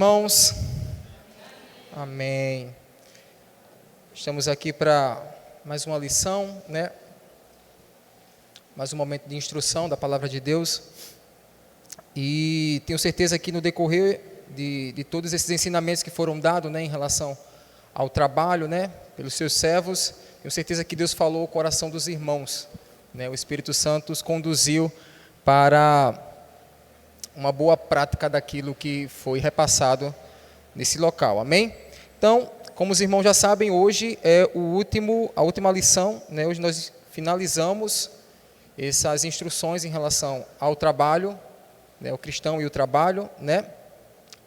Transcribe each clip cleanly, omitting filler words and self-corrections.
Irmãos, amém. Estamos aqui para mais uma lição, né? Mais um momento de instrução da palavra de Deus. E tenho certeza que no decorrer de todos esses ensinamentos que foram dados, né, em relação ao trabalho, né, pelos seus servos, tenho certeza que Deus falou o coração dos irmãos, né? O Espírito Santo os conduziu para uma boa prática daquilo que foi repassado nesse local, amém? Então, como os irmãos já sabem, hoje é a última lição, né? Hoje nós finalizamos essas instruções em relação ao trabalho, né? O cristão e o trabalho, né?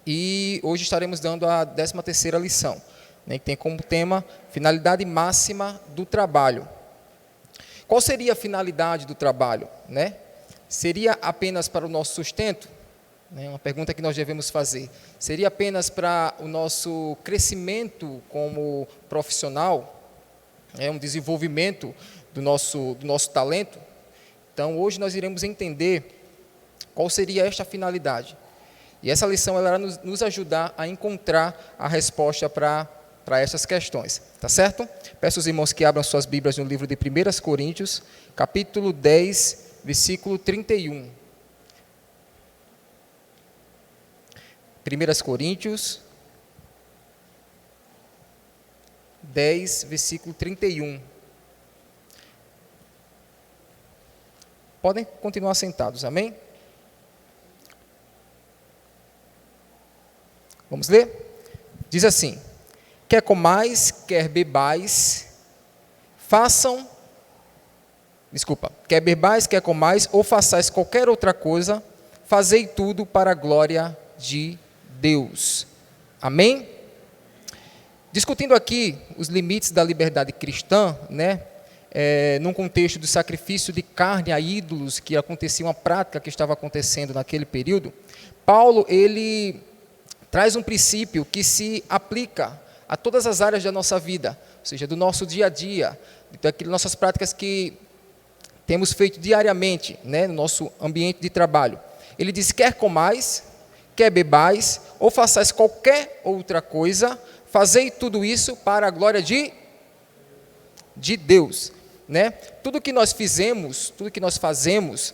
E hoje estaremos dando a 13ª lição, né? Que tem como tema finalidade máxima do trabalho. Qual seria a finalidade do trabalho, né? Seria apenas para o nosso sustento? Uma pergunta que nós devemos fazer. Seria apenas para o nosso crescimento como profissional? Um desenvolvimento do nosso talento? Então, hoje nós iremos entender qual seria esta finalidade. E essa lição ela irá nos ajudar a encontrar a resposta para essas questões. Tá certo? Peço aos irmãos que abram suas Bíblias no livro de 1 Coríntios, capítulo 10, versículo 31. 1 Coríntios 10, versículo 31. Podem continuar sentados, amém? Vamos ler? Diz assim: quer comais, quer bebais, quer bebais, quer comais, ou façais qualquer outra coisa, fazei tudo para a glória de Deus. Amém? Discutindo aqui os limites da liberdade cristã, né? Num contexto do sacrifício de carne a ídolos, que acontecia, uma prática que estava acontecendo naquele período, Paulo, ele traz um princípio que se aplica a todas as áreas da nossa vida, ou seja, do nosso dia a dia, daquelas nossas práticas que temos feito diariamente, né, no nosso ambiente de trabalho. Ele diz: quer comais, quer bebais, ou façais qualquer outra coisa, fazei tudo isso para a glória de Deus, né? Tudo que nós fizemos, tudo que nós fazemos,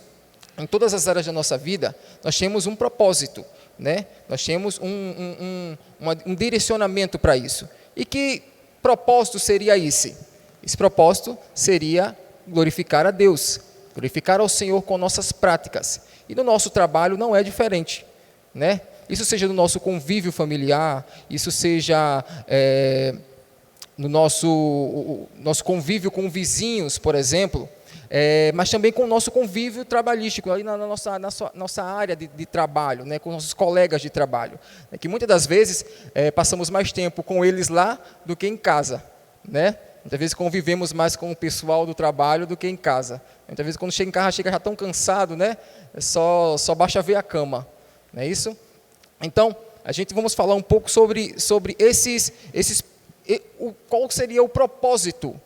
em todas as áreas da nossa vida, nós temos um propósito, né? Nós temos um direcionamento para isso. E que propósito seria esse? Esse propósito seria glorificar a Deus, glorificar ao Senhor com nossas práticas. E no nosso trabalho não é diferente, né? Isso seja no nosso convívio familiar, isso seja no nosso convívio com vizinhos, por exemplo, mas também com o nosso convívio trabalhístico, aí na nossa área de trabalho, né, com nossos colegas de trabalho, que muitas das vezes passamos mais tempo com eles lá do que em casa, né? Muitas vezes convivemos mais com o pessoal do trabalho do que em casa. Muitas vezes quando chega em casa, chega já tão cansado, né? Só basta ver a cama, não é isso? Então, vamos falar um pouco sobre qual seria o propósito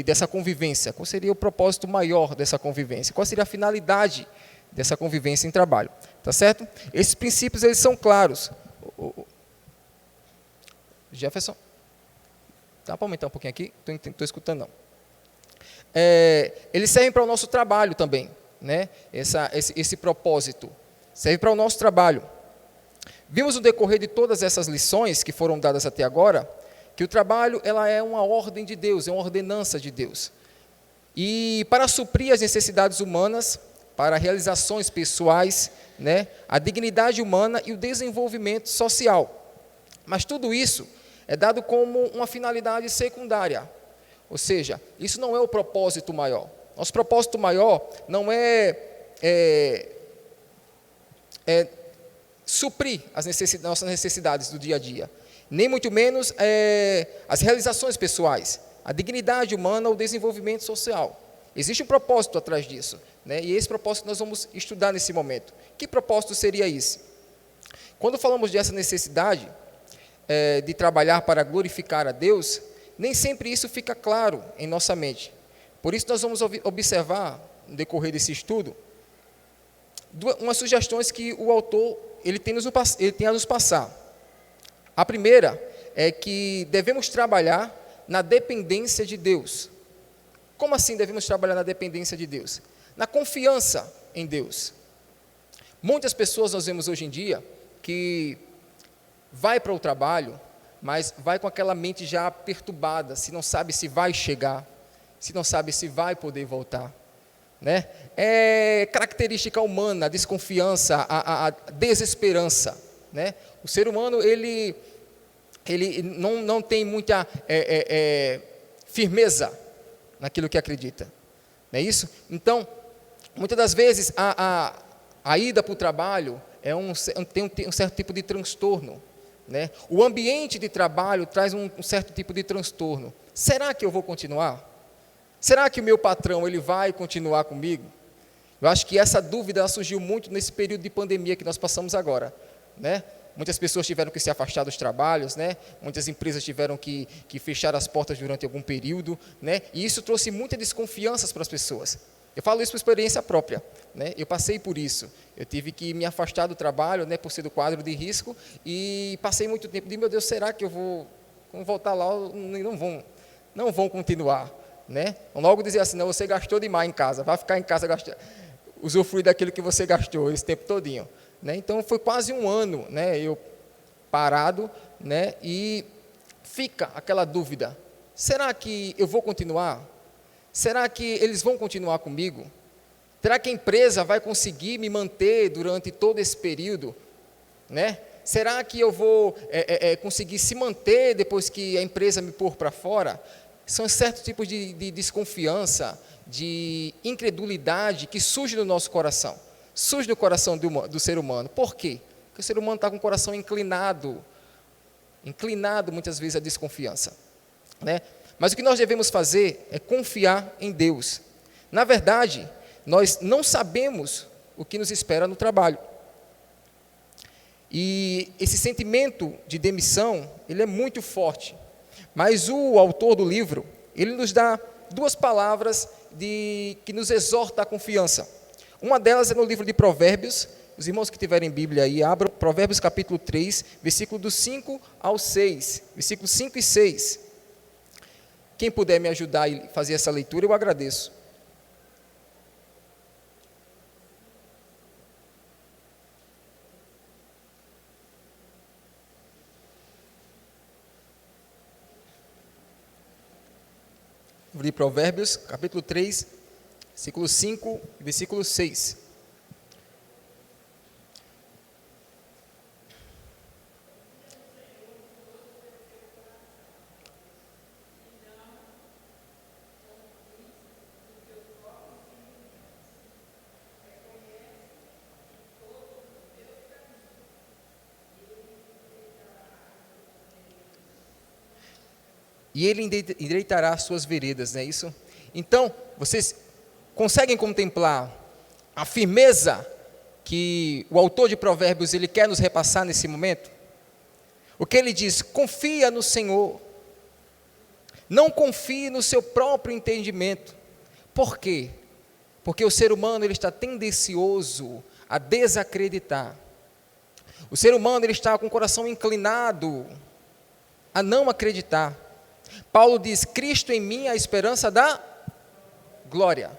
dessa convivência, qual seria o propósito maior dessa convivência, qual seria a finalidade dessa convivência em trabalho, tá certo? Esses princípios, eles são claros. Jefferson, dá para aumentar um pouquinho aqui? Estou escutando não. Eles servem para o nosso trabalho também, né? Esse propósito serve para o nosso trabalho. Vimos no decorrer de todas essas lições que foram dadas até agora, que o trabalho ela é uma ordem de Deus, é uma ordenança de Deus. E para suprir as necessidades humanas, para realizações pessoais, né, a dignidade humana e o desenvolvimento social. Mas tudo isso é dado como uma finalidade secundária. Ou seja, isso não é o propósito maior. Nosso propósito maior não é suprir nossas necessidades do dia a dia, nem muito menos as realizações pessoais, a dignidade humana ou o desenvolvimento social. Existe um propósito atrás disso, né? E esse propósito nós vamos estudar nesse momento. Que propósito seria esse? Quando falamos dessa necessidade de trabalhar para glorificar a Deus, nem sempre isso fica claro em nossa mente. Por isso nós vamos observar, no decorrer desse estudo, umas sugestões que o autor ele tem a nos passar. A primeira é que devemos trabalhar na dependência de Deus. Como assim devemos trabalhar na dependência de Deus? Na confiança em Deus. Muitas pessoas nós vemos hoje em dia que vai para o trabalho, mas vai com aquela mente já perturbada, se não sabe se vai chegar, se não sabe se vai poder voltar. Né? É característica humana, a desconfiança, a desesperança. Né? O ser humano, ele não tem muita firmeza naquilo que acredita. Não é isso? Então, muitas das vezes, a ida para o trabalho tem um certo tipo de transtorno. Né? O ambiente de trabalho traz um certo tipo de transtorno. Será que eu vou continuar? Será que o meu patrão ele vai continuar comigo? Eu acho que essa dúvida surgiu muito nesse período de pandemia que nós passamos agora. Né? Muitas pessoas tiveram que se afastar dos trabalhos, né? Muitas empresas tiveram que fechar as portas durante algum período. Né? E isso trouxe muitas desconfianças para as pessoas. Eu falo isso por experiência própria, né? Eu passei por isso. Eu tive que me afastar do trabalho, né, por ser do quadro de risco, e passei muito tempo de, meu Deus, será que eu vou voltar lá? Não vão continuar, né? Logo dizer assim, não, você gastou demais em casa, vai ficar em casa gastando, usufruir daquilo que você gastou esse tempo todinho, né? Então foi quase um ano, né, eu parado, né, e fica aquela dúvida: será que eu vou continuar? Será que eles vão continuar comigo? Será que a empresa vai conseguir me manter durante todo esse período? Né? Será que eu vou conseguir se manter depois que a empresa me pôr para fora? São certos tipos de desconfiança, de incredulidade que surge no nosso coração. Surge no coração do ser humano. Por quê? Porque o ser humano está com o coração inclinado muitas vezes à desconfiança. Né? Mas o que nós devemos fazer é confiar em Deus. Na verdade, nós não sabemos o que nos espera no trabalho. E esse sentimento de demissão, ele é muito forte. Mas o autor do livro, ele nos dá duas palavras que nos exorta à confiança. Uma delas é no livro de Provérbios. Os irmãos que tiverem Bíblia aí, abram Provérbios capítulo 3, versículo do 5 ao 6. Versículos 5 e 6. Quem puder me ajudar a fazer essa leitura, eu agradeço. Livro de Provérbios, capítulo 3, versículo 5 e versículo 6. E ele endireitará as suas veredas, não é isso? Então, vocês conseguem contemplar a firmeza que o autor de Provérbios ele quer nos repassar nesse momento? O que ele diz: confia no Senhor, não confie no seu próprio entendimento. Por quê? Porque o ser humano ele está tendencioso a desacreditar. O ser humano ele está com o coração inclinado a não acreditar. Paulo diz: Cristo em mim, a esperança da glória,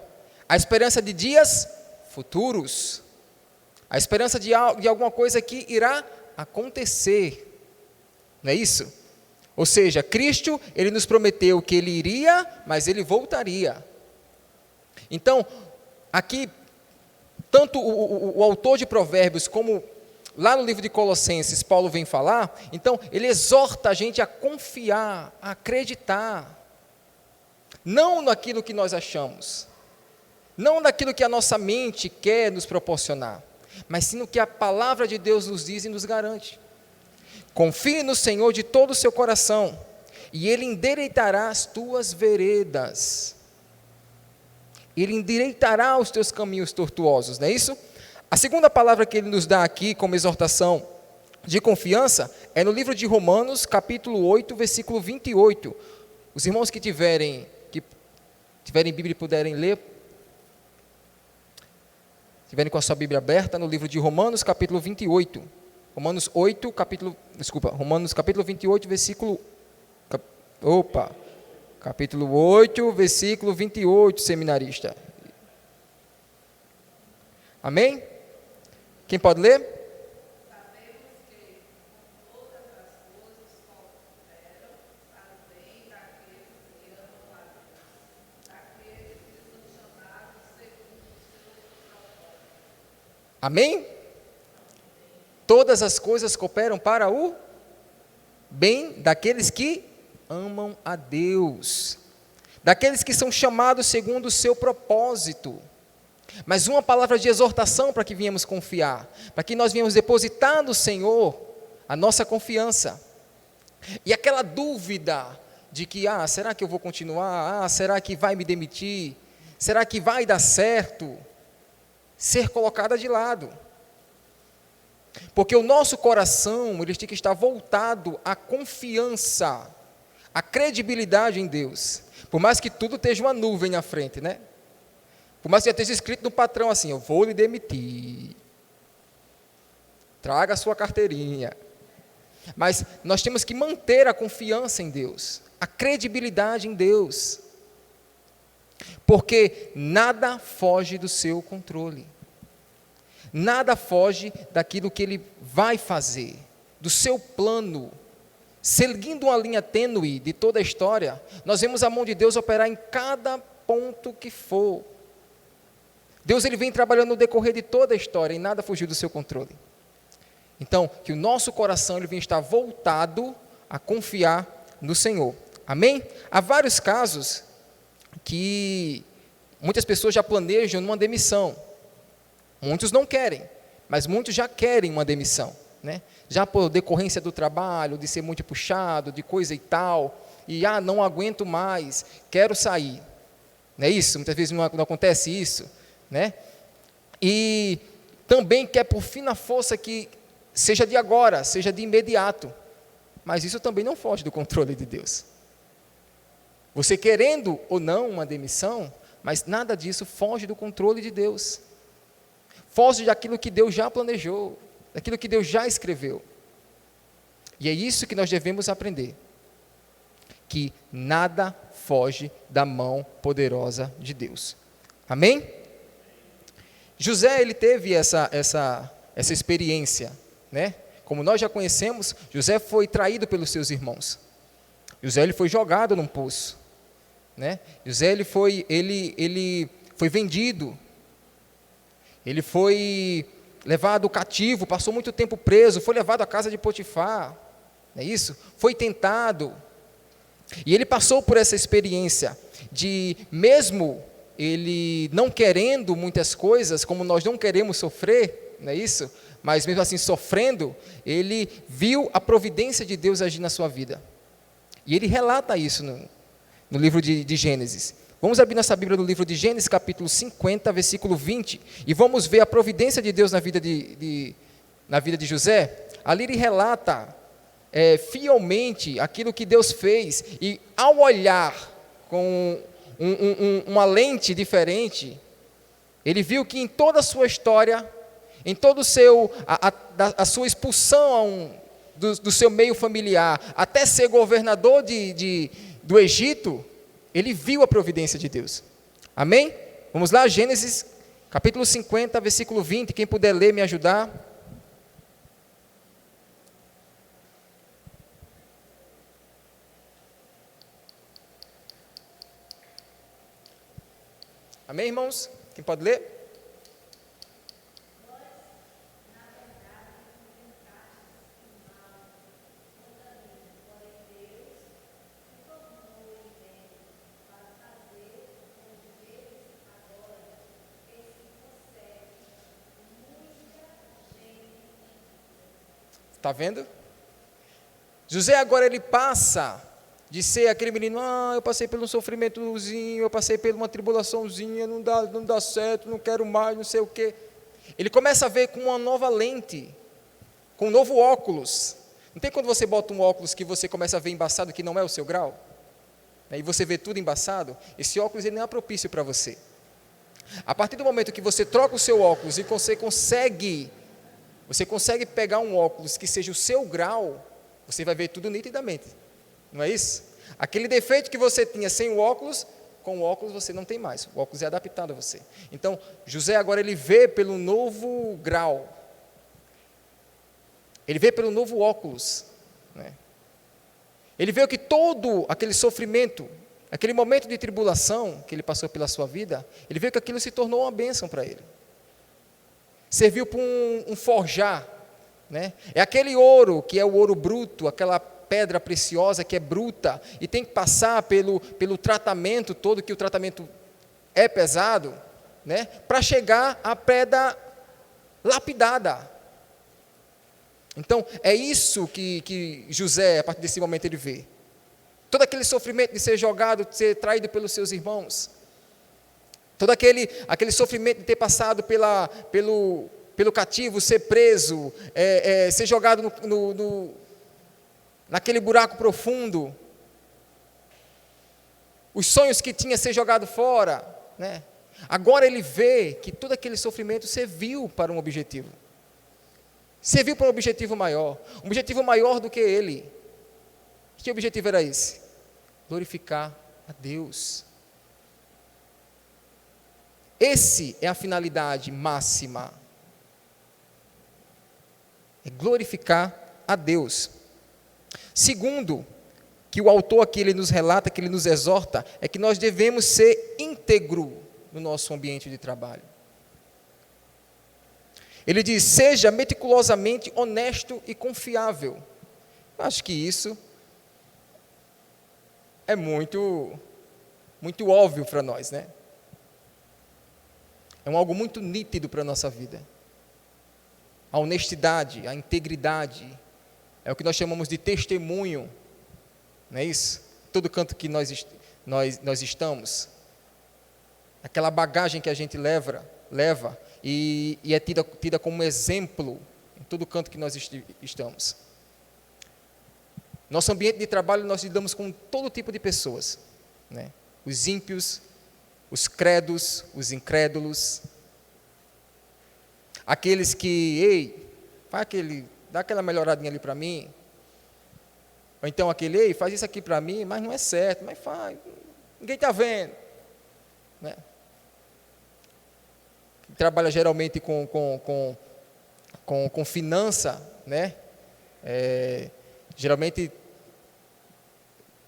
a esperança de dias futuros, a esperança de alguma coisa que irá acontecer, não é isso? Ou seja, Cristo, ele nos prometeu que ele iria, mas ele voltaria. Então, aqui, tanto o autor de Provérbios, como lá no livro de Colossenses, Paulo vem falar, então, ele exorta a gente a confiar, a acreditar, não naquilo que nós achamos, não naquilo que a nossa mente quer nos proporcionar, mas sim no que a palavra de Deus nos diz e nos garante. Confie no Senhor de todo o seu coração, e Ele endireitará as tuas veredas. Ele endireitará os teus caminhos tortuosos, não é isso? A segunda palavra que Ele nos dá aqui como exortação de confiança é no livro de Romanos, capítulo 8, versículo 28. Os irmãos que tiverem Bíblia e puderem ler, tiverem com a sua Bíblia aberta, no livro de Romanos, capítulo 28. Romanos capítulo 28, versículo... Capítulo 8, versículo 28, seminarista. Amém? Quem pode ler? Sabemos que todas as coisas cooperam para o bem daqueles que amam a Deus, daqueles que são chamados segundo o seu propósito. Amém? Todas as coisas cooperam para o bem daqueles que amam a Deus, daqueles que são chamados segundo o seu propósito. Mas uma palavra de exortação para que viemos confiar, para que nós viemos depositar no Senhor a nossa confiança. E aquela dúvida de que, será que eu vou continuar? Será que vai me demitir? Será que vai dar certo? Ser colocada de lado. Porque o nosso coração, ele tem que estar voltado à confiança, à credibilidade em Deus. Por mais que tudo esteja uma nuvem na frente, né? Por mais que já esteja escrito no patrão assim, eu vou lhe demitir. Traga a sua carteirinha. Mas nós temos que manter a confiança em Deus, a credibilidade em Deus. Porque nada foge do seu controle. Nada foge daquilo que Ele vai fazer, do seu plano. Seguindo uma linha tênue de toda a história, nós vemos a mão de Deus operar em cada ponto que for. Deus ele vem trabalhando no decorrer de toda a história e nada fugiu do seu controle. Então, que o nosso coração ele venha estar voltado a confiar no Senhor. Amém? Há vários casos que muitas pessoas já planejam uma demissão. Muitos não querem, mas muitos já querem uma demissão, né? Já por decorrência do trabalho, de ser muito puxado, de coisa e tal, e não aguento mais, quero sair. Não é isso? Muitas vezes não acontece isso, né? E também quer por fim na força que seja de agora, seja de imediato, mas isso também não foge do controle de Deus. Você querendo ou não uma demissão, mas nada disso foge do controle de Deus. Foge daquilo que Deus já planejou, daquilo que Deus já escreveu. E é isso que nós devemos aprender. Que nada foge da mão poderosa de Deus. Amém? José, ele teve essa experiência, né? Como nós já conhecemos, José foi traído pelos seus irmãos. José, ele foi jogado num poço, né? José, ele foi vendido. Ele foi levado cativo, passou muito tempo preso, foi levado à casa de Potifar, não é isso? Foi tentado. E ele passou por essa experiência de, mesmo ele não querendo muitas coisas, como nós não queremos sofrer, não é isso? Mas mesmo assim sofrendo, ele viu a providência de Deus agir na sua vida. E ele relata isso no livro de Gênesis. Vamos abrir nossa Bíblia no livro de Gênesis, capítulo 50, versículo 20, e vamos ver a providência de Deus na vida de José. Ali ele relata fielmente aquilo que Deus fez, e ao olhar com uma lente diferente, ele viu que em toda a sua história, em todo a sua expulsão do seu meio familiar, até ser governador do Egito, ele viu a providência de Deus. Amém? Vamos lá, Gênesis, capítulo 50, versículo 20. Quem puder ler, me ajudar. Amém, irmãos? Quem pode ler? Está vendo? José agora ele passa de ser aquele menino, eu passei por um sofrimentozinho, eu passei por uma tribulaçãozinha, não dá certo, não quero mais, não sei o quê. Ele começa a ver com uma nova lente, com um novo óculos. Não tem quando você bota um óculos que você começa a ver embaçado que não é o seu grau? E você vê tudo embaçado? Esse óculos ele não é propício para você. A partir do momento que você troca o seu óculos e você consegue Você consegue pegar um óculos que seja o seu grau, você vai ver tudo nitidamente. Não é isso? Aquele defeito que você tinha sem o óculos, com o óculos você não tem mais. O óculos é adaptado a você. Então, José agora ele vê pelo novo grau. Ele vê pelo novo óculos. Né? Ele vê que todo aquele sofrimento, aquele momento de tribulação que ele passou pela sua vida, ele vê que aquilo se tornou uma bênção para ele. Serviu para um forjar. Né? É aquele ouro que é o ouro bruto, aquela pedra preciosa que é bruta e tem que passar pelo tratamento todo, que o tratamento é pesado, né? Para chegar à pedra lapidada. Então, é isso que José, a partir desse momento, ele vê. Todo aquele sofrimento de ser jogado, de ser traído pelos seus irmãos. Todo aquele sofrimento de ter passado pelo cativo, ser preso, ser jogado naquele buraco profundo. Os sonhos que tinha, ser jogado fora. Né? Agora ele vê que todo aquele sofrimento serviu para um objetivo. Serviu para um objetivo maior do que ele. Que objetivo era esse? Glorificar a Deus. Esse é a finalidade máxima. É glorificar a Deus. Segundo, que o autor aqui ele nos relata, que ele nos exorta, é que nós devemos ser íntegro no nosso ambiente de trabalho. Ele diz, seja meticulosamente honesto e confiável. Acho que isso é muito óbvio para nós, né? É algo muito nítido para a nossa vida. A honestidade, a integridade, é o que nós chamamos de testemunho, não é isso? Todo canto que nós estamos, aquela bagagem que a gente leva e é tida como exemplo em todo canto que nós estamos. Nosso ambiente de trabalho, nós lidamos com todo tipo de pessoas, né? Os ímpios, os credos, os incrédulos, aqueles que, dá aquela melhoradinha ali para mim, ou então aquele, faz isso aqui para mim, mas não é certo, mas faz, ninguém está vendo. Né? Trabalha geralmente com finança, né? Geralmente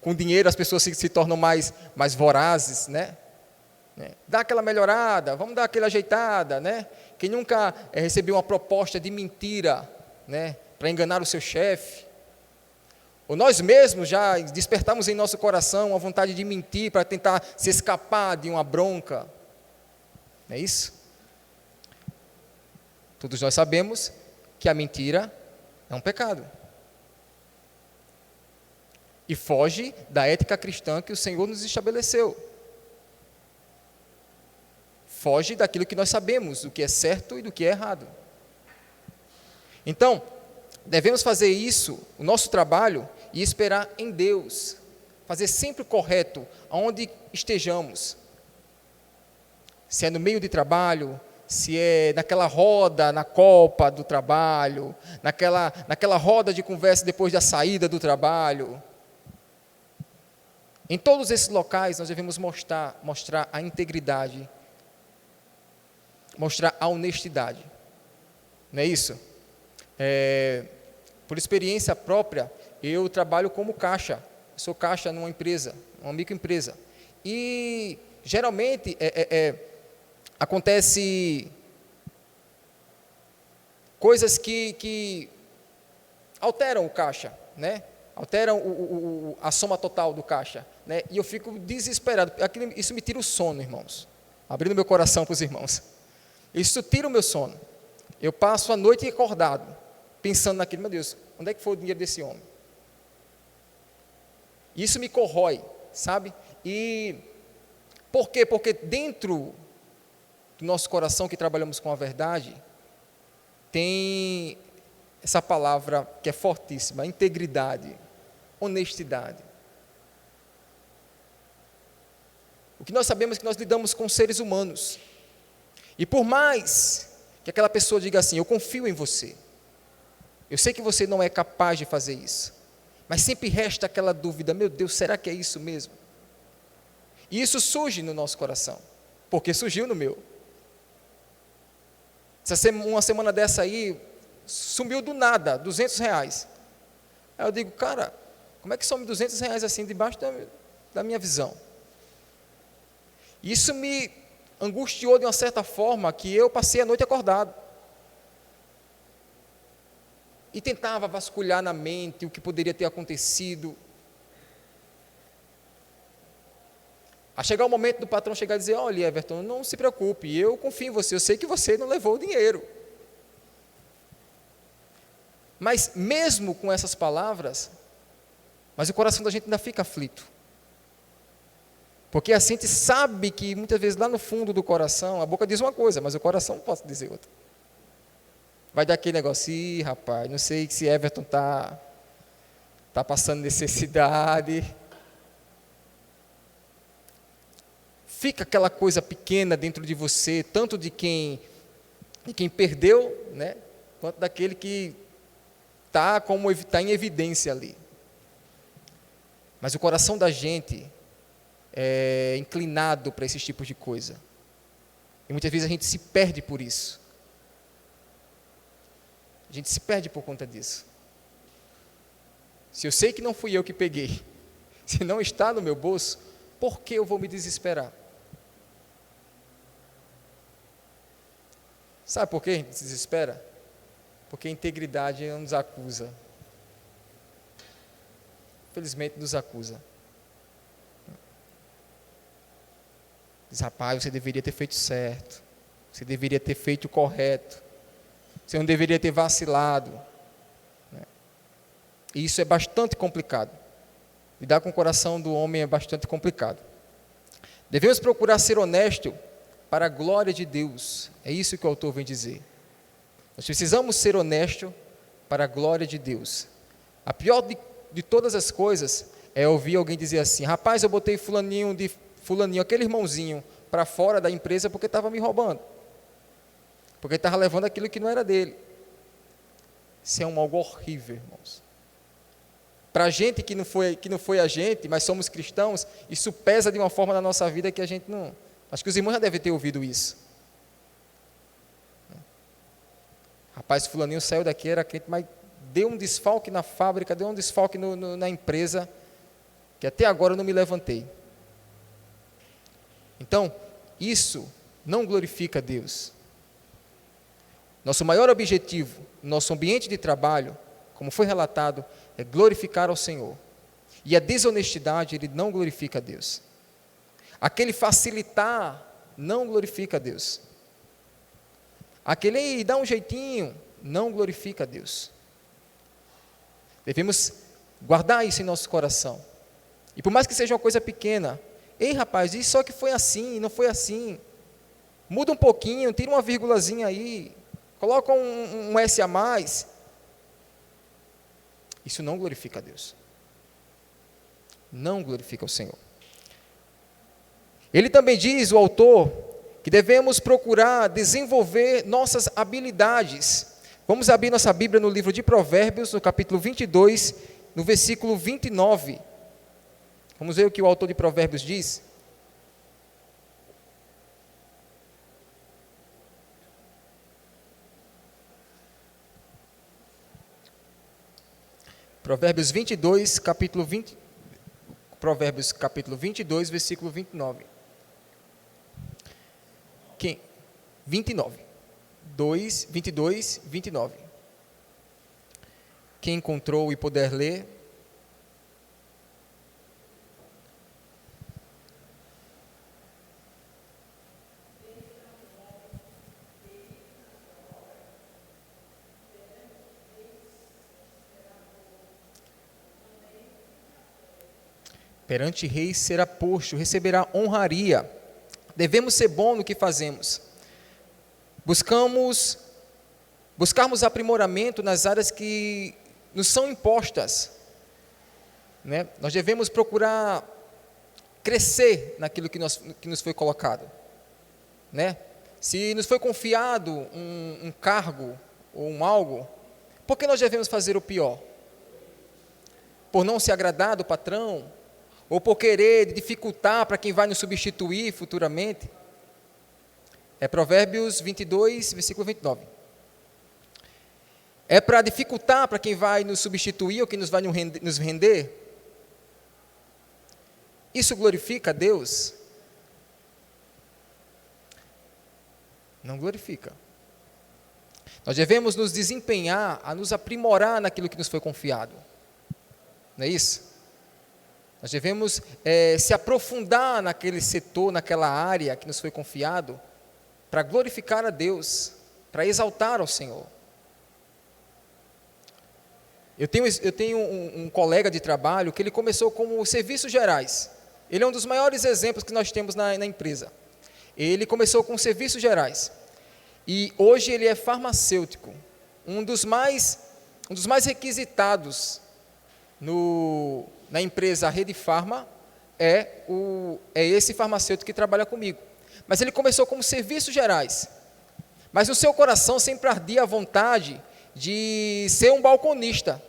com dinheiro as pessoas se tornam mais vorazes, né? Dá aquela melhorada, vamos dar aquela ajeitada, né? Quem nunca recebeu uma proposta de mentira, né? Para enganar o seu chefe? Ou nós mesmos já despertamos em nosso coração a vontade de mentir para tentar se escapar de uma bronca? Não é isso? Todos nós sabemos que a mentira é um pecado. E foge da ética cristã que o Senhor nos estabeleceu. Foge daquilo que nós sabemos, do que é certo e do que é errado. Então, devemos fazer isso, o nosso trabalho, e esperar em Deus. Fazer sempre o correto, aonde estejamos. Se é no meio de trabalho, se é naquela roda, na copa do trabalho, naquela roda de conversa depois da saída do trabalho. Em todos esses locais, nós devemos mostrar a integridade, mostrar a honestidade. Não é isso? Por experiência própria, eu trabalho como caixa. Sou caixa numa empresa, uma microempresa. E, geralmente, acontece coisas que alteram o caixa, né? Alteram a soma total do caixa, né? E eu fico desesperado. Isso me tira o sono, irmãos. Abrindo meu coração para os irmãos. Isso tira o meu sono. Eu passo a noite acordado, pensando naquilo, meu Deus, onde é que foi o dinheiro desse homem? Isso me corrói, sabe? E por quê? Porque dentro do nosso coração que trabalhamos com a verdade, tem essa palavra que é fortíssima, integridade, honestidade. O que nós sabemos é que nós lidamos com seres humanos. E por mais que aquela pessoa diga assim, eu confio em você, Eu sei que você não é capaz de fazer isso. Mas sempre resta aquela dúvida: meu Deus, será que é isso mesmo? E isso surge no nosso coração, porque surgiu no meu. Uma semana dessa aí, sumiu do nada, R$ 200. Aí eu digo: cara, como é que some R$ 200 assim, debaixo da minha visão? Isso me angustiou de uma certa forma, que eu passei a noite acordado. E tentava vasculhar na mente o que poderia ter acontecido. A chegar o momento do patrão chegar e dizer: olha, Everton, não se preocupe, eu confio em você, eu sei que você não levou o dinheiro. Mas mesmo com essas palavras, mas o coração da gente ainda fica aflito. Porque assim a gente sabe que muitas vezes lá no fundo do coração, a boca diz uma coisa, mas o coração não pode dizer outra. Vai dar aquele negócio: ih, rapaz, não sei se Everton está passando necessidade. Fica aquela coisa pequena dentro de você, tanto de quem perdeu, né, quanto daquele que está em evidência ali. Mas o coração da gente é inclinado para esses tipos de coisa. E muitas vezes a gente se perde por isso. A gente se perde por conta disso. Se eu sei que não fui eu que peguei, se não está no meu bolso, por que eu vou me desesperar? Sabe por que a gente se desespera? Porque a integridade nos acusa. Infelizmente nos acusa. Diz: rapaz, você deveria ter feito certo. Você deveria ter feito o correto. Você não deveria ter vacilado. E isso é bastante complicado. Lidar com o coração do homem é bastante complicado. Devemos procurar ser honesto para a glória de Deus. É isso que o autor vem dizer. Nós precisamos ser honestos para a glória de Deus. A pior de todas as coisas é ouvir alguém dizer assim: rapaz, eu botei fulaninho, aquele irmãozinho, para fora da empresa porque estava me roubando. Porque estava levando aquilo que não era dele. Isso é um algo horrível, irmãos. Para a gente que não foi a gente, mas somos cristãos, isso pesa de uma forma na nossa vida que a gente não... Acho que os irmãos já devem ter ouvido isso. Rapaz, fulaninho saiu daqui, era quente, mas deu um desfalque na fábrica, deu um desfalque na empresa, que até agora eu não me levantei. Então, isso não glorifica a Deus. Nosso maior objetivo, nosso ambiente de trabalho, como foi relatado, é glorificar ao Senhor. E a desonestidade, ele não glorifica a Deus. Aquele facilitar não glorifica a Deus. Aquele dar um jeitinho não glorifica a Deus. Devemos guardar isso em nosso coração. E por mais que seja uma coisa pequena: ei, rapaz, isso só que foi assim, não foi assim. Muda um pouquinho, tira uma vírgulazinha aí, coloca um S a mais. Isso não glorifica a Deus. Não glorifica o Senhor. Ele também diz, o autor, que devemos procurar desenvolver nossas habilidades. Vamos abrir nossa Bíblia no livro de Provérbios, no capítulo 22, no versículo 29. Vamos ver o que o autor de Provérbios diz. Provérbios 22, Provérbios capítulo 22, versículo 29. 22, 29. Quem encontrou e puder ler. Perante reis será posto, receberá honraria. Devemos ser bons no que fazemos. Buscarmos aprimoramento nas áreas que nos são impostas. Né? Nós devemos procurar crescer naquilo que nos foi colocado. Né? Se nos foi confiado um cargo ou algo, Por que nós devemos fazer o pior? Por não se agradar do patrão? Ou por querer dificultar para quem vai nos substituir futuramente? É Provérbios 22, versículo 29. É para dificultar para quem vai nos substituir ou quem vai nos render? Isso glorifica a Deus? Não glorifica. Nós devemos nos desempenhar a nos aprimorar naquilo que nos foi confiado. Não é isso? Nós devemos se aprofundar naquele setor, naquela área que nos foi confiado, para glorificar a Deus, para exaltar ao Senhor. Eu tenho um colega de trabalho que ele começou como serviços gerais. Ele é um dos maiores exemplos que nós temos na empresa. Ele começou com serviços gerais. E hoje ele é farmacêutico. Um dos mais requisitados na empresa Rede Farma é esse farmacêutico que trabalha comigo. Mas ele começou como serviços gerais. Mas no seu coração sempre ardia a vontade de ser um balconista.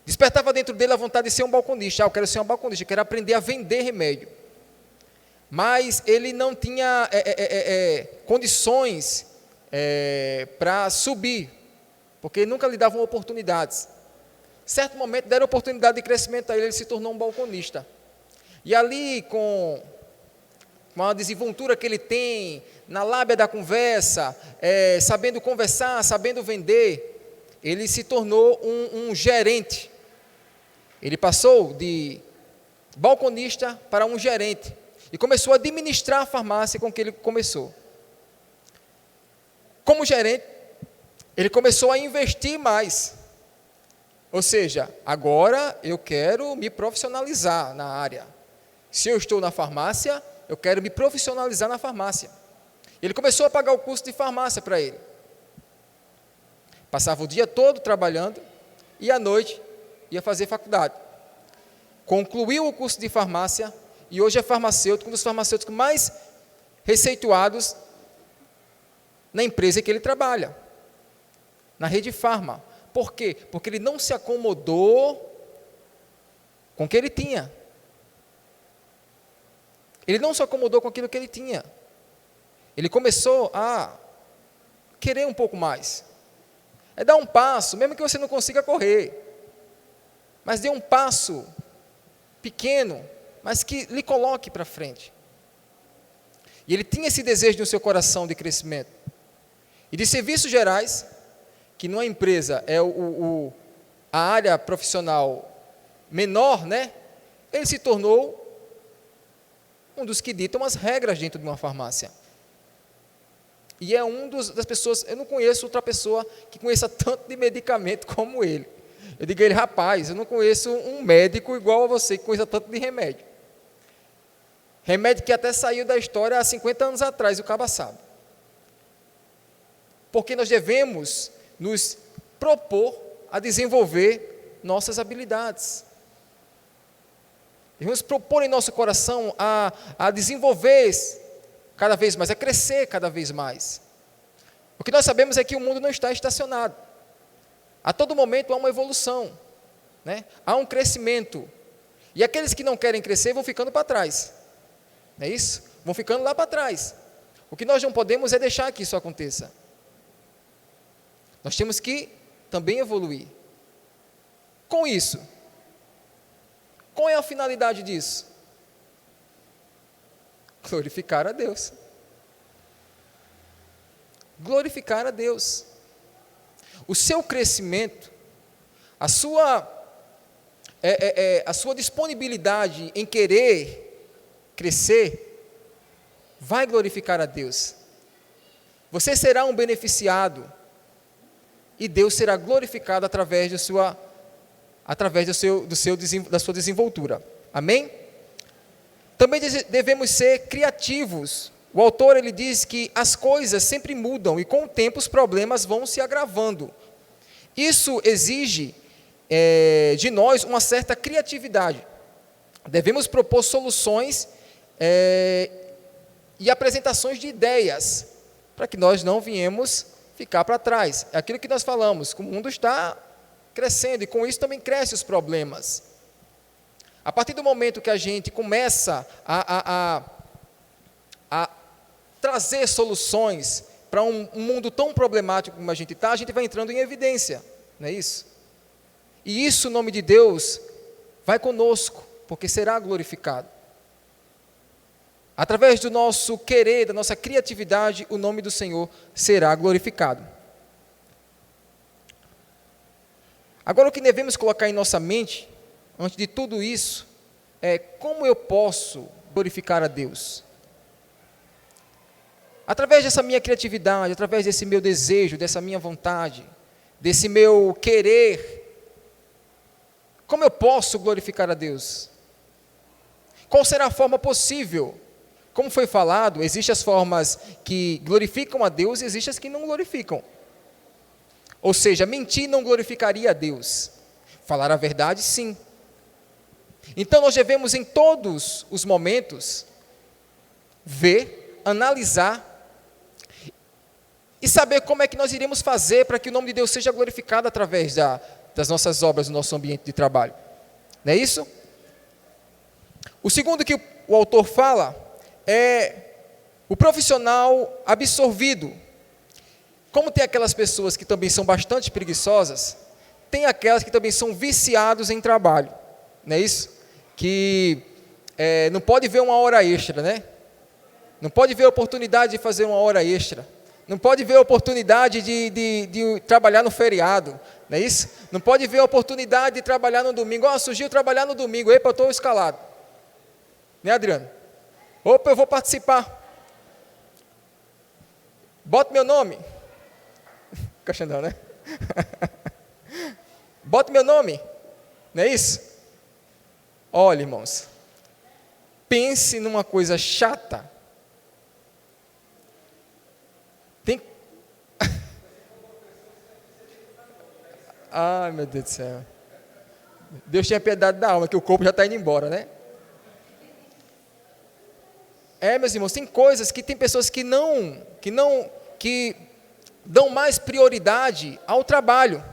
Despertava dentro dele a vontade de ser um balconista. Eu quero ser um balconista, eu quero aprender a vender remédio. Mas ele não tinha condições para subir, porque nunca lhe davam oportunidades. Certo momento deram oportunidade de crescimento a ele, ele se tornou um balconista. E ali, com a desenvoltura que ele tem, na lábia da conversa, sabendo conversar, sabendo vender, ele se tornou um gerente. Ele passou de balconista para um gerente e começou a administrar a farmácia com que ele começou. Como gerente, ele começou a investir mais. Ou seja, agora eu quero me profissionalizar na área. Se eu estou na farmácia, eu quero me profissionalizar na farmácia. Ele começou a pagar o curso de farmácia para ele. Passava o dia todo trabalhando e à noite ia fazer faculdade. Concluiu o curso de farmácia e hoje é farmacêutico, um dos farmacêuticos mais receituados na empresa que ele trabalha, na Rede Farma. Por quê? Porque ele não se acomodou com o que ele tinha. Ele não se acomodou com aquilo que ele tinha. Ele começou a querer um pouco mais. É dar um passo, mesmo que você não consiga correr. Mas dê um passo pequeno, mas que lhe coloque para frente. E ele tinha esse desejo no seu coração de crescimento. E de serviços gerais, que numa empresa é a área profissional menor, né? Ele se tornou um dos que ditam as regras dentro de uma farmácia. E é das pessoas, eu não conheço outra pessoa que conheça tanto de medicamento como ele. Eu digo a ele, rapaz, eu não conheço um médico igual a você que conheça tanto de remédio. Remédio que até saiu da história há 50 anos atrás, o caba sabe. Porque nós devemos nos propor a desenvolver nossas habilidades. Devemos propor em nosso coração a desenvolver cada vez mais, a crescer cada vez mais. O que nós sabemos é que o mundo não está estacionado. A todo momento há uma evolução, né? Há um crescimento. E aqueles que não querem crescer vão ficando para trás. Não é isso? Vão ficando lá para trás. O que nós não podemos é deixar que isso aconteça. Nós temos que também evoluir. Com isso, qual é a finalidade disso? Glorificar a Deus. Glorificar a Deus. O seu crescimento, a sua disponibilidade em querer crescer, vai glorificar a Deus. Você será um beneficiado e Deus será glorificado através da sua desenvoltura. Amém? Também devemos ser criativos. O autor ele diz que as coisas sempre mudam e com o tempo os problemas vão se agravando. Isso exige de nós uma certa criatividade. Devemos propor soluções e apresentações de ideias para que nós não venhamos ficar para trás. É aquilo que nós falamos, o mundo está crescendo e com isso também crescem os problemas. A partir do momento que a gente começa a trazer soluções para um mundo tão problemático como a gente está, a gente vai entrando em evidência, não é isso? E isso, o nome de Deus, vai conosco, porque será glorificado. Através do nosso querer, da nossa criatividade, o nome do Senhor será glorificado. Agora, o que devemos colocar em nossa mente, antes de tudo isso, é como eu posso glorificar a Deus? Através dessa minha criatividade, através desse meu desejo, dessa minha vontade, desse meu querer, como eu posso glorificar a Deus? Qual será a forma possível? Como foi falado, existem as formas que glorificam a Deus e existem as que não glorificam. Ou seja, mentir não glorificaria a Deus. Falar a verdade, sim. Então nós devemos em todos os momentos ver, analisar e saber como é que nós iremos fazer para que o nome de Deus seja glorificado através das nossas obras, do nosso ambiente de trabalho. Não é isso? O segundo que o autor fala é o profissional absorvido. Como tem aquelas pessoas que também são bastante preguiçosas, tem aquelas que também são viciados em trabalho. Não é isso? Que não pode ver uma hora extra, né? Não pode ver a oportunidade de fazer uma hora extra. Não pode ver a oportunidade de trabalhar no feriado, não é isso? Não pode ver a oportunidade de trabalhar no domingo. Surgiu trabalhar no domingo, epa, eu estou escalado. Né, Adriano? Opa, eu vou participar. Bota meu nome. Caixandão, né? Bota meu nome, não é isso? Olha, irmãos, pense numa coisa chata. Ai, meu Deus do céu. Deus tinha piedade da alma, que o corpo já está indo embora, né? Meus irmãos, tem coisas que tem pessoas que dão mais prioridade ao trabalho.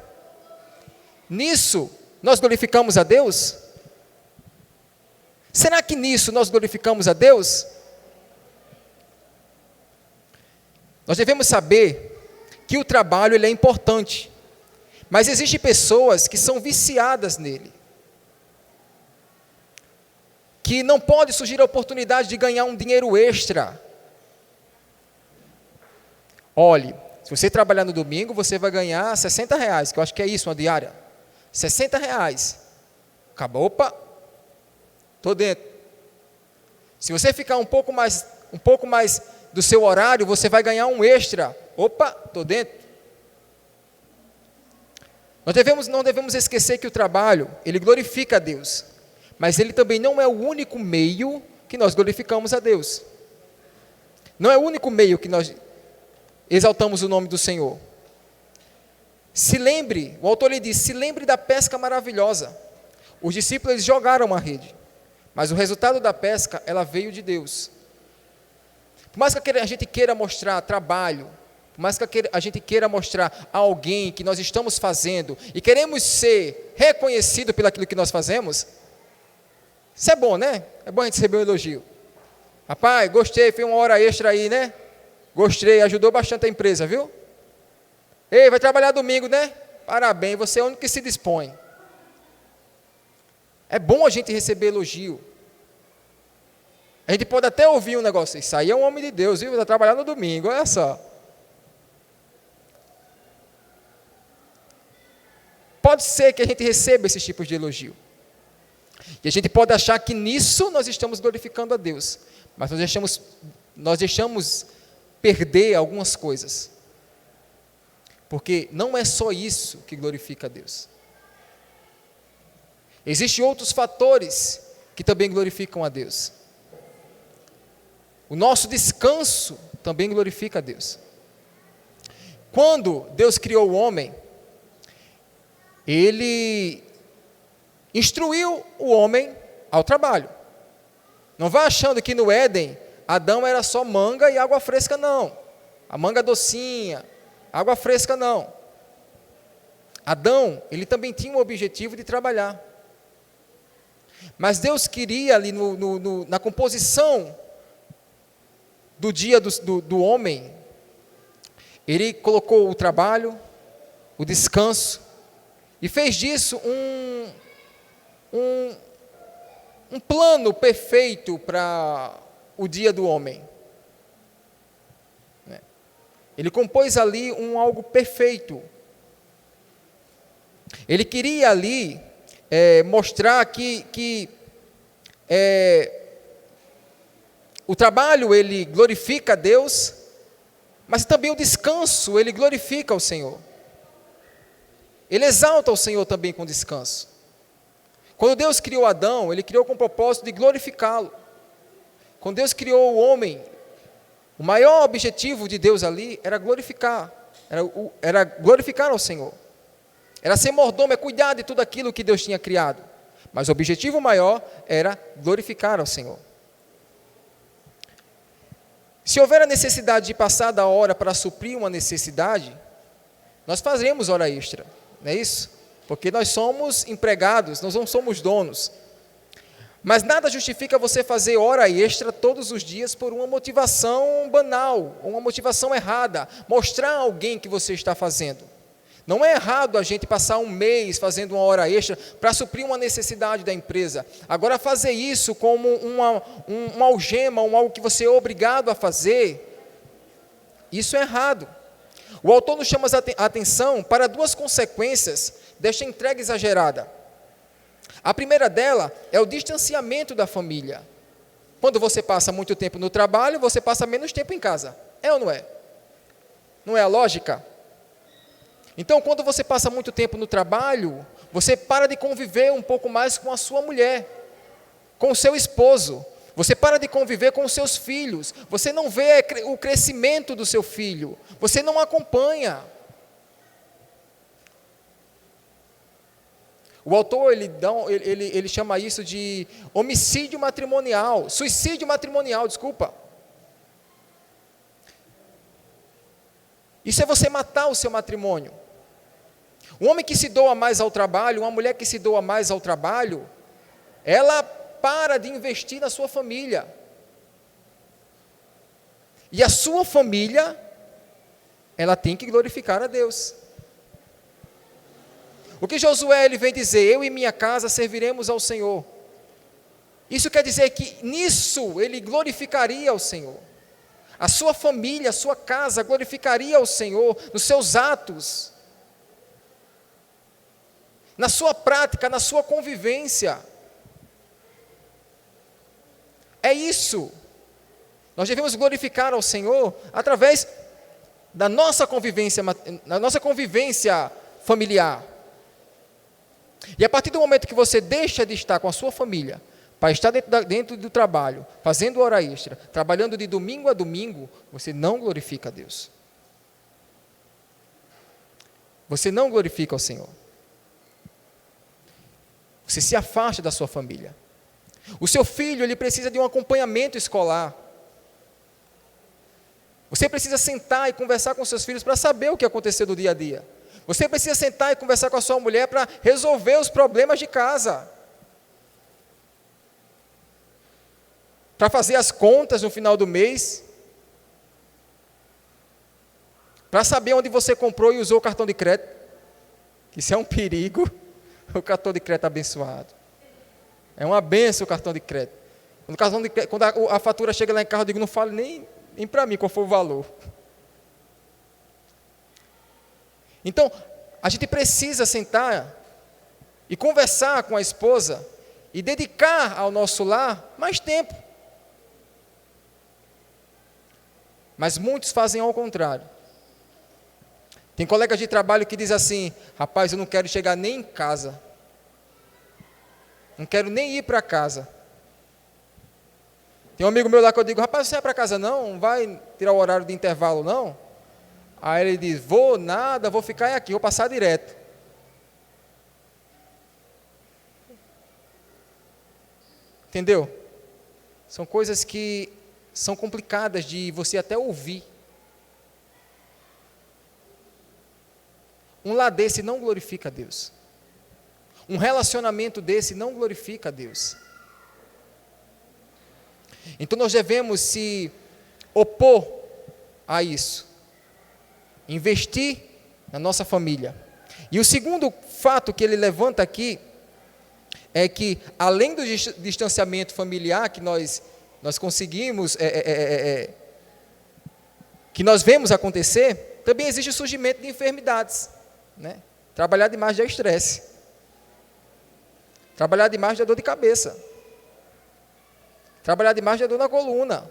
Nisso, nós glorificamos a Deus? Será que nisso nós glorificamos a Deus? Nós devemos saber que o trabalho ele é importante. Mas existem pessoas que são viciadas nele, que não pode surgir a oportunidade de ganhar um dinheiro extra. Olhe, se você trabalhar no domingo, você vai ganhar R$60, que eu acho que é isso, uma diária. R$60. Acabou, opa, estou dentro. Se você ficar um pouco mais do seu horário, você vai ganhar um extra. Opa, estou dentro. Não devemos esquecer que o trabalho, ele glorifica a Deus, mas ele também não é o único meio que nós glorificamos a Deus. Não é o único meio que nós exaltamos o nome do Senhor. Se lembre, o autor lhe diz, se lembre da pesca maravilhosa. Os discípulos eles jogaram uma rede, mas o resultado da pesca, ela veio de Deus. Por mais que a gente queira mostrar trabalho, por mais que a gente queira mostrar a alguém que nós estamos fazendo e queremos ser reconhecido pelo aquilo que nós fazemos, isso é bom, né? É bom a gente receber um elogio. Rapaz, gostei, foi uma hora extra aí, né? Gostei, ajudou bastante a empresa, viu? Ei, vai trabalhar domingo, né? Parabéns, você é o único que se dispõe. É bom a gente receber elogio. A gente pode até ouvir um negócio, isso aí é um homem de Deus, viu? Vai trabalhar no domingo, olha só. Pode ser que a gente receba esses tipos de elogio. E a gente pode achar que nisso nós estamos glorificando a Deus. Mas nós deixamos perder algumas coisas. Porque não é só isso que glorifica a Deus. Existem outros fatores que também glorificam a Deus. O nosso descanso também glorifica a Deus. Quando Deus criou o homem, Ele instruiu o homem ao trabalho. Não vá achando que no Éden, Adão era só manga e água fresca, não. A manga docinha, Água fresca não. Adão, ele também tinha o objetivo de trabalhar. Mas Deus queria ali na composição do dia do homem, Ele colocou o trabalho, o descanso, e fez disso um plano perfeito para o dia do homem. Ele compôs ali algo perfeito. Ele queria ali mostrar que o trabalho ele glorifica a Deus, mas também o descanso ele glorifica o Senhor. Ele exalta o Senhor também com descanso. Quando Deus criou Adão, Ele criou com o propósito de glorificá-lo. Quando Deus criou o homem, o maior objetivo de Deus ali era glorificar, era glorificar ao Senhor. Era ser mordomo, é cuidar de tudo aquilo que Deus tinha criado. Mas o objetivo maior era glorificar ao Senhor. Se houver a necessidade de passar da hora para suprir uma necessidade, nós faremos hora extra, não é isso? Porque nós somos empregados, nós não somos donos. Mas nada justifica você fazer hora extra todos os dias por uma motivação banal, uma motivação errada, mostrar a alguém que você está fazendo. Não é errado a gente passar um mês fazendo uma hora extra para suprir uma necessidade da empresa. Agora, fazer isso como uma algema, algo que você é obrigado a fazer, isso é errado. O autor nos chama a atenção para duas consequências desta entrega exagerada. A primeira dela é o distanciamento da família. Quando você passa muito tempo no trabalho, você passa menos tempo em casa. É ou não é? Não é a lógica? Então, quando você passa muito tempo no trabalho, você para de conviver um pouco mais com a sua mulher, com o seu esposo. Você para de conviver com os seus filhos. Você não vê o crescimento do seu filho. Você não acompanha. O autor, ele chama isso de homicídio matrimonial, suicídio matrimonial, desculpa. Isso é você matar o seu matrimônio. Um homem que se doa mais ao trabalho, uma mulher que se doa mais ao trabalho, ela para de investir na sua família. E a sua família, ela tem que glorificar a Deus. O que Josué ele vem dizer, eu e minha casa serviremos ao Senhor. Isso quer dizer que nisso ele glorificaria ao Senhor. A sua família, a sua casa glorificaria ao Senhor nos seus atos, na sua prática, na sua convivência. É isso. Nós devemos glorificar ao Senhor através da nossa convivência familiar. E a partir do momento que você deixa de estar com a sua família, para estar dentro do trabalho, fazendo hora extra, trabalhando de domingo a domingo, você não glorifica a Deus. Você não glorifica o Senhor. Você se afasta da sua família. O seu filho, ele precisa de um acompanhamento escolar. Você precisa sentar e conversar com seus filhos para saber o que aconteceu no dia a dia. Você precisa sentar e conversar com a sua mulher para resolver os problemas de casa. Para fazer as contas no final do mês. Para saber onde você comprou e usou o cartão de crédito. Isso é um perigo. O cartão de crédito abençoado. É uma benção o cartão de crédito. Quando a fatura chega lá em casa, eu digo, não fale nem para mim qual foi o valor. Então, a gente precisa sentar e conversar com a esposa e dedicar ao nosso lar mais tempo. Mas muitos fazem ao contrário. Tem colegas de trabalho que dizem assim, rapaz, eu não quero chegar nem em casa. Não quero nem ir para casa. Tem um amigo meu lá que eu digo, rapaz, você vai para casa não? Não vai tirar o horário de intervalo não? Aí ele diz, vou nada, vou ficar aqui, vou passar direto. Entendeu? São coisas que são complicadas de você até ouvir. Um lar desse não glorifica a Deus. Um relacionamento desse não glorifica a Deus. Então nós devemos se opor a isso. Investir na nossa família. E o segundo fato que ele levanta aqui é que, além do distanciamento familiar que nós conseguimos, que nós vemos acontecer, também existe o surgimento de enfermidades. Né? Trabalhar demais já é estresse. Trabalhar demais já é dor de cabeça. Trabalhar demais já é dor na coluna.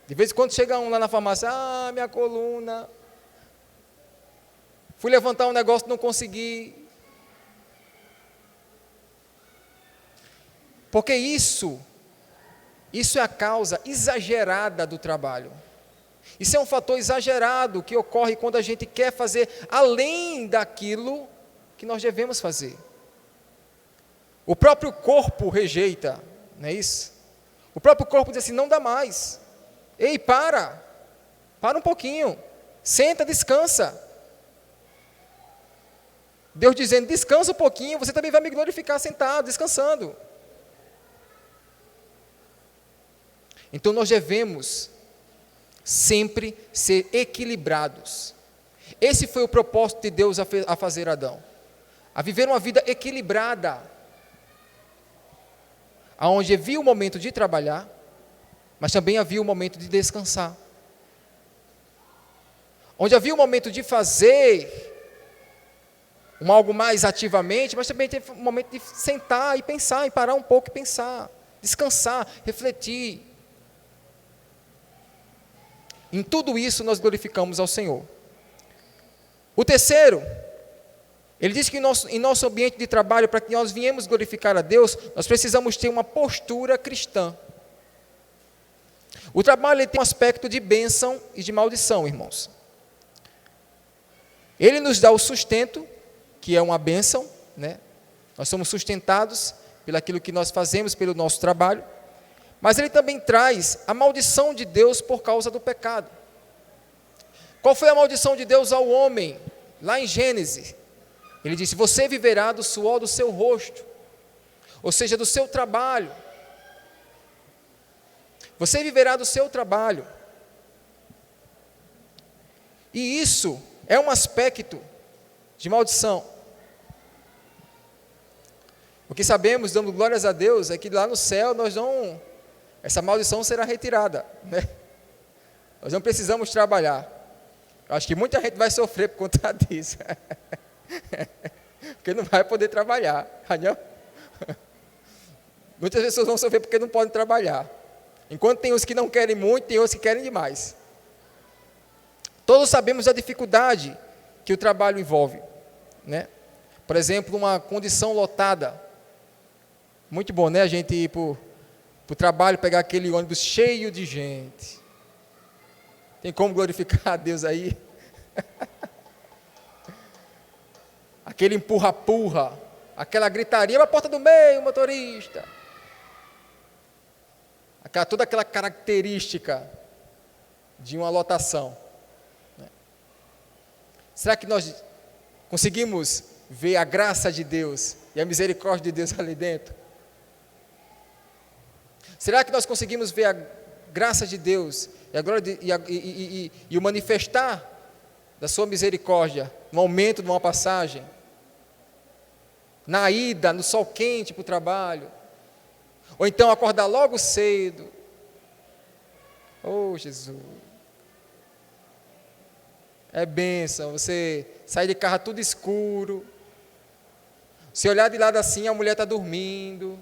De vez em quando chega um lá na farmácia, minha coluna. Fui levantar um negócio e não consegui. Porque isso é a causa exagerada do trabalho. Isso é um fator exagerado que ocorre quando a gente quer fazer além daquilo que nós devemos fazer. O próprio corpo rejeita, não é isso? O próprio corpo diz assim, não dá mais. Ei, para um pouquinho, senta, descansa. Deus dizendo, descansa um pouquinho, você também vai me glorificar sentado, descansando. Então nós devemos sempre ser equilibrados. Esse foi o propósito de Deus a fazer Adão. A viver uma vida equilibrada, onde havia o momento de trabalhar, mas também havia o momento de descansar. Onde havia o momento de fazer algo mais ativamente, mas também teve um momento de sentar e pensar, e parar um pouco e pensar, descansar, refletir. Em tudo isso nós glorificamos ao Senhor. O terceiro, ele diz que em nosso ambiente de trabalho, para que nós venhamos glorificar a Deus, nós precisamos ter uma postura cristã. O trabalho ele tem um aspecto de bênção e de maldição, irmãos. Ele nos dá o sustento, que é uma bênção, né? Nós somos sustentados pelaquilo que nós fazemos, pelo nosso trabalho, mas ele também traz a maldição de Deus por causa do pecado. Qual foi a maldição de Deus ao homem? Lá em Gênesis, ele disse, você viverá do suor do seu rosto, ou seja, do seu trabalho. Você viverá do seu trabalho. E isso é um aspecto de maldição. O que sabemos, dando glórias a Deus, é que lá no céu essa maldição será retirada, né? Nós não precisamos trabalhar. Eu acho que muita gente vai sofrer por conta disso. Porque não vai poder trabalhar. Não? Muitas pessoas vão sofrer porque não podem trabalhar. Enquanto tem os que não querem muito, tem outros que querem demais. Todos sabemos a dificuldade que o trabalho envolve, né? Por exemplo, uma condição lotada. Muito bom, né? A gente ir para o trabalho, pegar aquele ônibus cheio de gente. Tem como glorificar a Deus aí? Aquele empurra-purra, aquela gritaria, a porta do meio, motorista. Toda aquela característica de uma lotação. Será que nós conseguimos ver a graça de Deus e a misericórdia de Deus ali dentro? Será que nós conseguimos ver a graça de Deus e a glória e o manifestar da sua misericórdia no aumento de uma passagem, na ida, no sol quente para o trabalho, ou então acordar logo cedo? Oh, Jesus! É bênção, você sair de carro tudo escuro, se olhar de lado assim, a mulher está dormindo,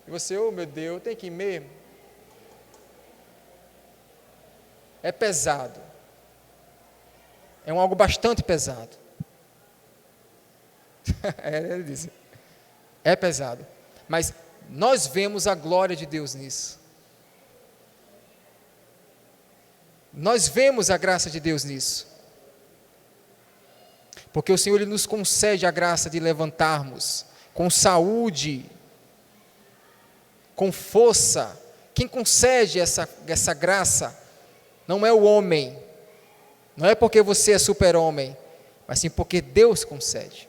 e você, oh meu Deus, tem que ir mesmo? É pesado, é algo bastante pesado. Ele disse, é pesado, mas nós vemos a glória de Deus nisso. Nós vemos a graça de Deus nisso. Porque o Senhor ele nos concede a graça de levantarmos com saúde, com força. Quem concede essa graça não é o homem, Não é porque você é super-homem, mas sim porque Deus concede.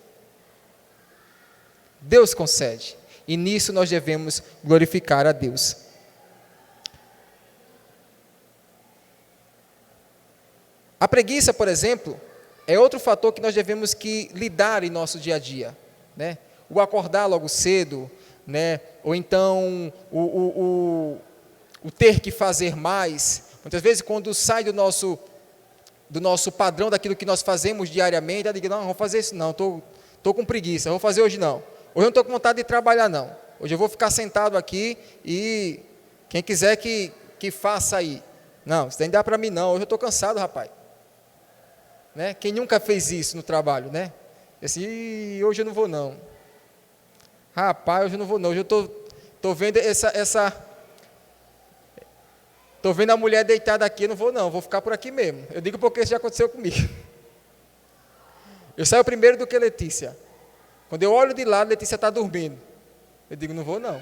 Deus concede. E nisso nós devemos glorificar a Deus. A preguiça, por exemplo, é outro fator que nós devemos que lidar em nosso dia a dia, né? O acordar logo cedo, né? Ou então o ter que fazer mais. Muitas vezes, quando sai do nosso padrão, daquilo que nós fazemos diariamente, eu digo, não vou fazer isso não, estou com preguiça, não vou fazer hoje não. Hoje eu não estou com vontade de trabalhar não. Hoje eu vou ficar sentado aqui e quem quiser que faça aí. Não, isso nem dá para mim não, hoje eu estou cansado, rapaz. Né? Quem nunca fez isso no trabalho, né? Assim, hoje eu não vou não. Rapaz, hoje eu não vou não, hoje eu estou vendo estou vendo a mulher deitada aqui, eu não vou não, vou ficar por aqui mesmo. Eu digo porque isso já aconteceu comigo. Eu saio primeiro do que Letícia. Quando eu olho de lado, Letícia está dormindo. Eu digo, não vou não.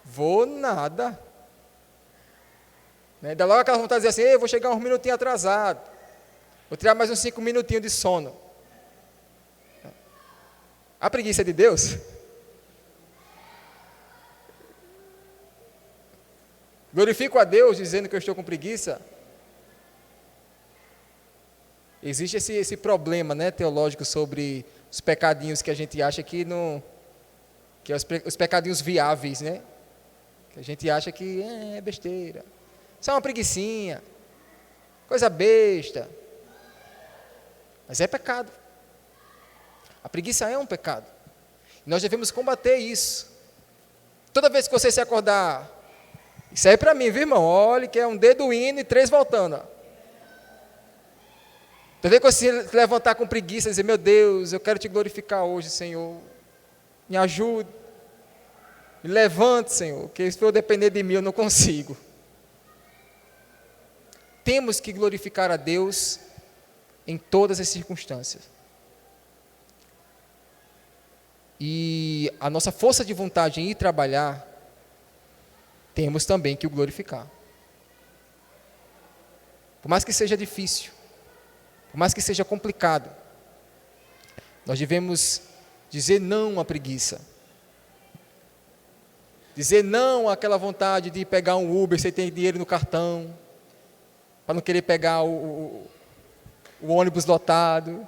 Vou nada. Né? Dá logo aquela vontade de dizer assim, eu vou chegar uns minutinhos atrasado. Vou tirar mais uns 5 minutinhos de sono. A preguiça de Deus... Glorifico a Deus dizendo que eu estou com preguiça. Existe esse problema, né, teológico sobre os pecadinhos que a gente acha que não... que é os pecadinhos viáveis, né? Que a gente acha que é besteira. Só uma preguicinha. Coisa besta. Mas é pecado. A preguiça é um pecado. E nós devemos combater isso. Toda vez que você se acordar... Isso aí é para mim, viu, irmão? Olha que é um dedo indo e 3 voltando. Ó. Toda vez que você se levantar com preguiça e dizer, meu Deus, eu quero te glorificar hoje, Senhor. Me ajude. Me levante, Senhor, porque se for depender de mim, eu não consigo. Temos que glorificar a Deus em todas as circunstâncias. E a nossa força de vontade em ir trabalhar, temos também que o glorificar. Por mais que seja difícil, por mais que seja complicado, nós devemos dizer não à preguiça. Dizer não àquela vontade de pegar um Uber sem ter dinheiro no cartão, para não querer pegar o ônibus lotado.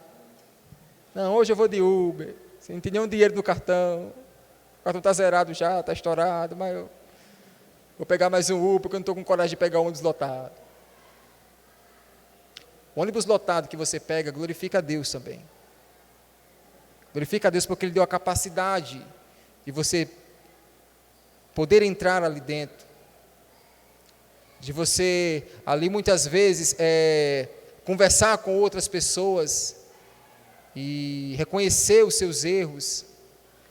Não, hoje eu vou de Uber, sem ter nenhum dinheiro no cartão. O cartão está zerado já, está estourado, mas eu vou pegar mais um Uber, porque eu não estou com coragem de pegar o ônibus lotado. O ônibus lotado que você pega, glorifica a Deus também. Glorifica a Deus porque Ele deu a capacidade de você poder entrar ali dentro. De você, ali muitas vezes, conversar com outras pessoas e reconhecer os seus erros,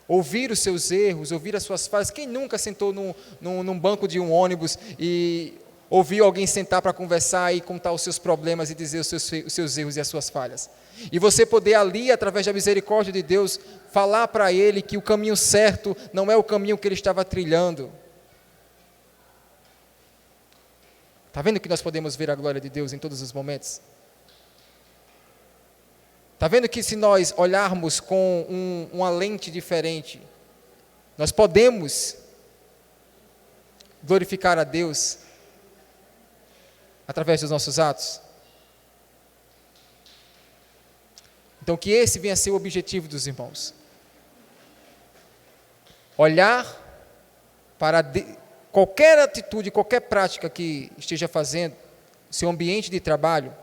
ouvir os seus erros, ouvir as suas falhas. Quem nunca sentou num banco de um ônibus e ouviu alguém sentar para conversar e contar os seus problemas e dizer os seus erros e as suas falhas? E você poder ali, através da misericórdia de Deus, falar para ele que o caminho certo não é o caminho que ele estava trilhando. Está vendo que nós podemos ver a glória de Deus em todos os momentos? Está vendo que se nós olharmos com uma lente diferente, nós podemos glorificar a Deus através dos nossos atos? Então, que esse venha a ser o objetivo dos irmãos. Olhar para qualquer atitude, qualquer prática que esteja fazendo, seu ambiente de trabalho,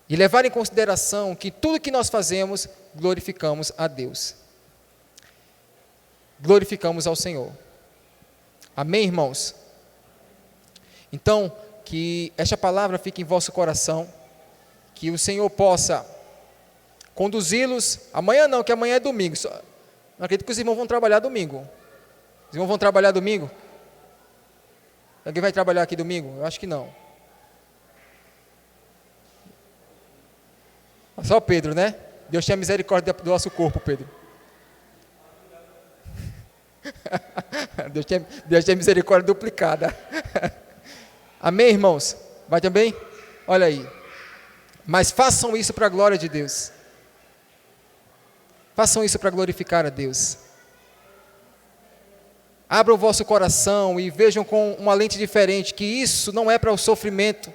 e levar em consideração que tudo que nós fazemos, glorificamos a Deus. Glorificamos ao Senhor. Amém, irmãos? Então, que esta palavra fique em vosso coração, que o Senhor possa conduzi-los, amanhã não, que amanhã é domingo, não acredito que os irmãos vão trabalhar domingo. Os irmãos vão trabalhar domingo? Alguém vai trabalhar aqui domingo? Eu acho que não. Só Pedro, né? Deus tenha misericórdia do nosso corpo, Pedro. Deus tenha misericórdia duplicada. Amém, irmãos? Vai também? Olha aí. Mas façam isso para a glória de Deus. Façam isso para glorificar a Deus. Abram o vosso coração e vejam com uma lente diferente que isso não é para o sofrimento.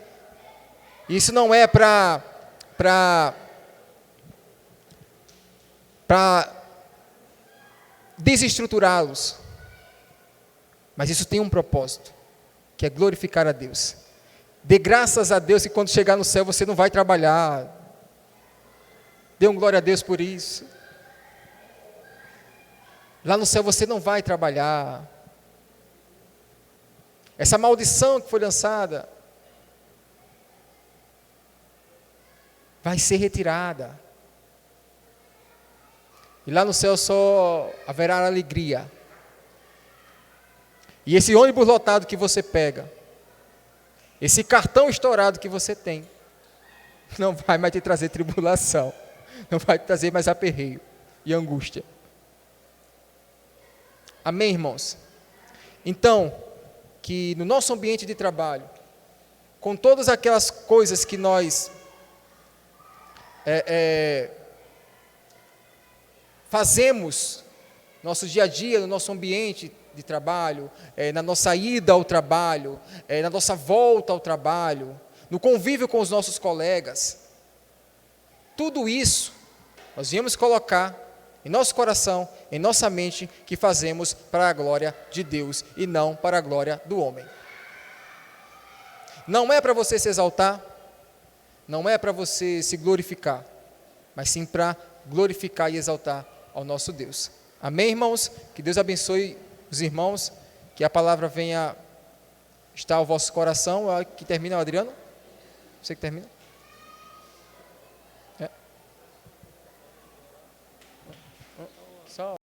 Isso não é para desestruturá-los. Mas isso tem um propósito, que é glorificar a Deus. Dê graças a Deus que quando chegar no céu você não vai trabalhar. Dê um glória a Deus por isso. Lá no céu você não vai trabalhar. Essa maldição que foi lançada vai ser retirada. E lá no céu só haverá alegria. E esse ônibus lotado que você pega, esse cartão estourado que você tem, não vai mais te trazer tribulação, não vai te trazer mais aperreio e angústia. Amém, irmãos? Então, que no nosso ambiente de trabalho, com todas aquelas coisas que nós fazemos no nosso dia a dia, no nosso ambiente de trabalho, na nossa ida ao trabalho, na nossa volta ao trabalho, no convívio com os nossos colegas, tudo isso nós viemos colocar em nosso coração, em nossa mente, que fazemos para a glória de Deus e não para a glória do homem. Não é para você se exaltar, não é para você se glorificar, mas sim para glorificar e exaltar ao nosso Deus. Amém, irmãos? Que Deus abençoe os irmãos, que a palavra venha estar ao vosso coração. Que termina, Adriano? Você que termina? Só